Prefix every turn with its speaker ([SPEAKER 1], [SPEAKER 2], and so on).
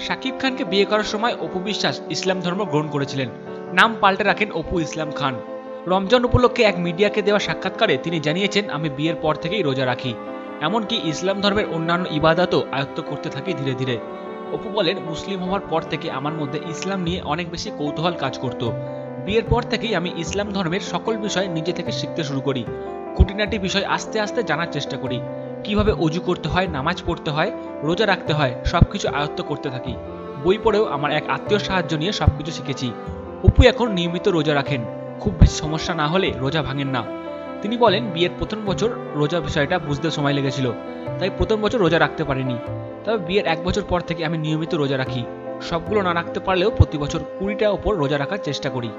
[SPEAKER 1] শাকিব খানকে বিয়ে করার সময় অপু বিশ্বাস ইসলাম ধর্ম গ্রহণ করেছিলেন। নাম পাল্টে রাখেন অপু ইসলাম খান। রমজান উপলক্ষে এক মিডিয়াকে দেওয়া সাক্ষাৎকারে তিনি জানিয়েছেন, আমি বিয়ের পর থেকেই রোজা রাখি, এমনকি ইসলাম ধর্মের অন্যান্য ইবাদতও আয়ত্ত করতে থাকি ধীরে ধীরে। অপু বলেন, মুসলিম হওয়ার পর থেকে আমার মধ্যে ইসলাম নিয়ে অনেক বেশি কৌতূহল কাজ করত। বিয়ের পর থেকেই আমি ইসলাম ধর্মের সকল বিষয় নিজে থেকে শিখতে শুরু করি। খুঁটিনাটি বিষয় আস্তে আস্তে জানার চেষ্টা করি। কিভাবে অজু করতে হয়, নামাজ পড়তে হয়, রোজা রাখতে হয়, সবকিছু আয়ত্ত করতে থাকি। বই পড়েও আমার এক আত্মীয়র সাহায্য নিয়ে সবকিছু শিখেছি। অপু এখন নিয়মিত রোজা রাখেন, খুব বেশি সমস্যা না হলে রোজা ভাঙেন না। তিনি বলেন, বিয়ের প্রথম বছর রোজা বিষয়টা বুঝতে সময় লেগেছিল, তাই প্রথম বছর রোজা রাখতে পারিনি। তবে বিয়ের 1 বছর পর থেকে আমি নিয়মিত রোজা রাখি। সবগুলো না রাখতে পারলেও প্রতি বছর 20টা ওপর রোজা রাখার চেষ্টা করি।